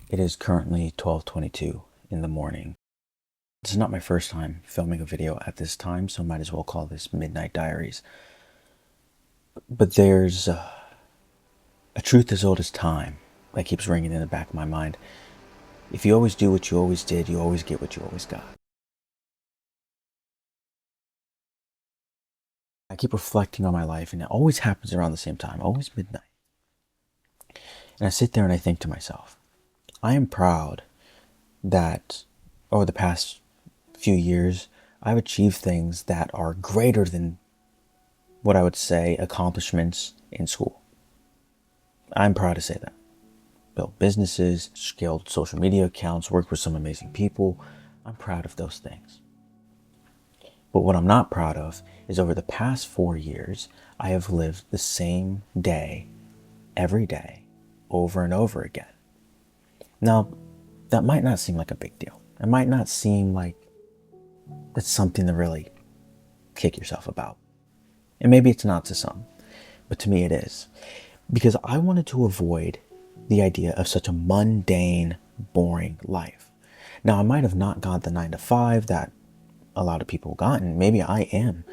It is currently 12:22 in the morning. This is not my first time filming a video at this time, so might as well call this Midnight Diaries. But there's a truth as old as time that keeps ringing in the back of my mind. If you always do what you always did, you always get what you always got. I keep reflecting on my life, and it always happens around the same time, always midnight. And I sit there and I think to myself, I am proud that over the past few years, I've achieved things that are greater than what I would say accomplishments in school. I'm proud to say that. Built businesses, scaled social media accounts, worked with some amazing people. I'm proud of those things. But what I'm not proud of is over the past 4 years, I have lived the same day, every day, over and over again. Now, that might not seem like a big deal. It might not seem like that's something to really kick yourself about. And maybe it's not to some, but to me it is. Because I wanted to avoid the idea of such a mundane, boring life. Now, I might have not got the 9 to 5 that a lot of people gotten. Maybe I am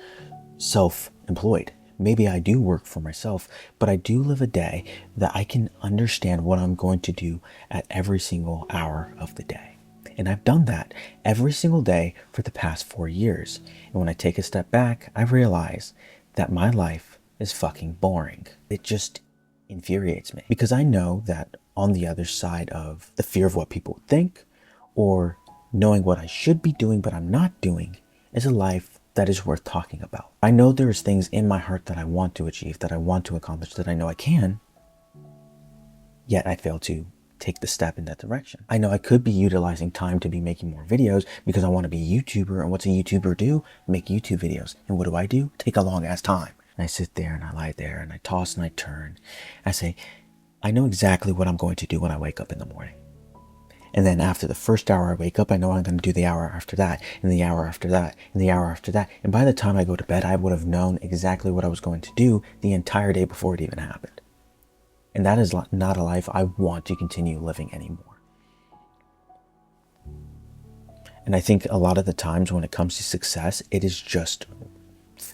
self-employed. Maybe I do work for myself, but I do live a day that I can understand what I'm going to do at every single hour of the day. And I've done that every single day for the past 4 years. And when I take a step back, I realize that my life is fucking boring. It just infuriates me because I know that on the other side of the fear of what people think or knowing what I should be doing but I'm not doing is a life that is worth talking about. I know there's things in my heart that I want to achieve, that I want to accomplish, that I know I can, yet I fail to take the step in that direction. I know I could be utilizing time to be making more videos because I want to be a YouTuber, and what's a YouTuber do? Make YouTube videos. And what do? Take a long ass time. And I sit there and I lie there and I toss and I turn. I say, I know exactly what I'm going to do when I wake up in the morning. And then after the first hour I wake up, I know I'm going to do the hour after that, and the hour after that, and the hour after that. And by the time I go to bed, I would have known exactly what I was going to do the entire day before it even happened. And that is not a life I want to continue living anymore. And I think a lot of the times when it comes to success, it is just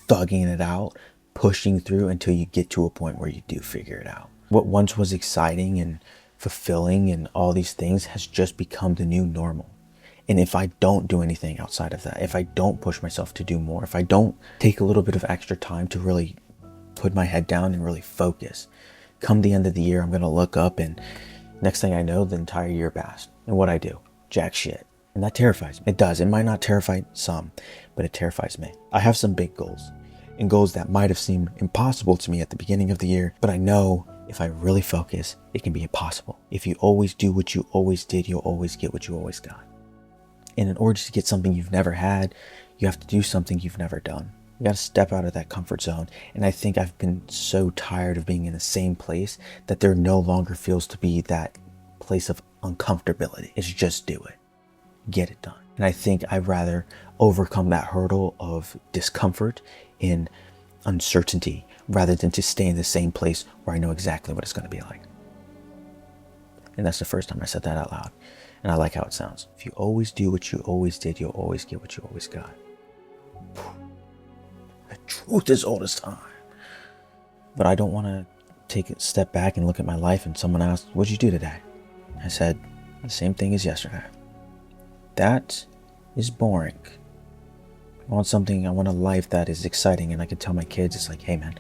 thugging it out, pushing through until you get to a point where you do figure it out. What once was exciting and fulfilling and all these things has just become the new normal. And if I don't do anything outside of that, if I don't push myself to do more, if I don't take a little bit of extra time to really put my head down and really focus, come the end of the year, I'm going to look up and next thing I know, the entire year passed. And what I do? Jack shit. And that terrifies me. It does. It might not terrify some, but it terrifies me. I have some big goals and goals that might have seemed impossible to me at the beginning of the year, but I know if I really focus, it can be impossible. If you always do what you always did, you'll always get what you always got. And in order to get something you've never had, you have to do something you've never done. You got to step out of that comfort zone. And I think I've been so tired of being in the same place that there no longer feels to be that place of uncomfortability. It's just do it. Get it done. And I think I'd rather overcome that hurdle of discomfort and uncertainty rather than to stay in the same place where I know exactly what it's going to be like. And that's the first time I said that out loud. And I like how it sounds. If you always do what you always did, you'll always get what you always got. The truth is old as time. But I don't want to take a step back and look at my life and someone asks, what'd you do today? I said, the same thing as yesterday. That is boring. I want a life that is exciting, and I can tell my kids, it's like, hey man,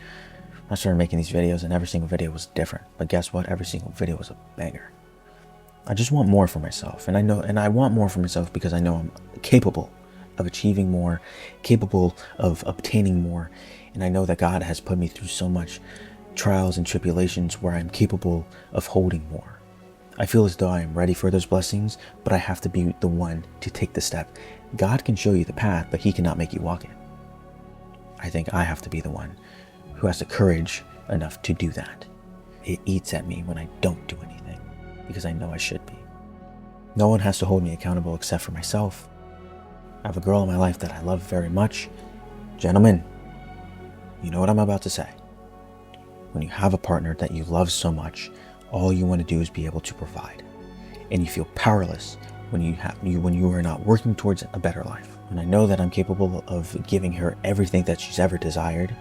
I started making these videos and every single video was different. But guess what? Every single video was a banger. I just want more for myself. And I want more for myself because I know I'm capable of achieving more, capable of obtaining more. And I know that God has put me through so much trials and tribulations where I'm capable of holding more. I feel as though I am ready for those blessings, but I have to be the one to take the step. God can show you the path, but he cannot make you walk it. I think I have to be the one who has the courage enough to do that. It eats at me when I don't do anything because I know I should be. No one has to hold me accountable except for myself. I have a girl in my life that I love very much. Gentlemen, you know what I'm about to say. When you have a partner that you love so much, all you want to do is be able to provide. and you feel powerless when you are not working towards a better life. And I know that I'm capable of giving her everything that she's ever desired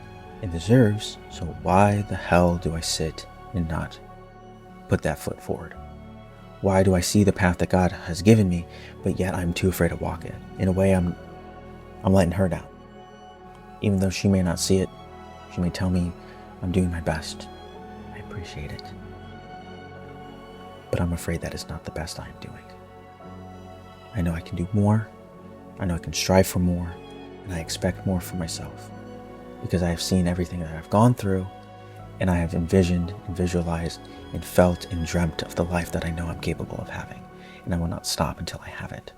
and deserves, so why the hell do I sit and not put that foot forward? Why do I see the path that God has given me, but yet I'm too afraid to walk it? In a way, I'm letting her down. Even though she may not see it, she may tell me I'm doing my best. I appreciate it. But I'm afraid that is not the best I am doing. I know I can do more. I know I can strive for more, and I expect more for myself, because I have seen everything that I've gone through, and I have envisioned and visualized and felt and dreamt of the life that I know I'm capable of having, and I will not stop until I have it.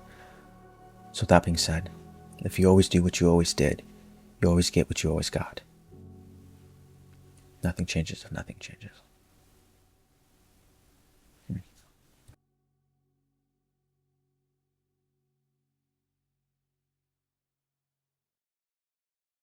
So that being said, if you always do what you always did, you always get what you always got. Nothing changes if nothing changes.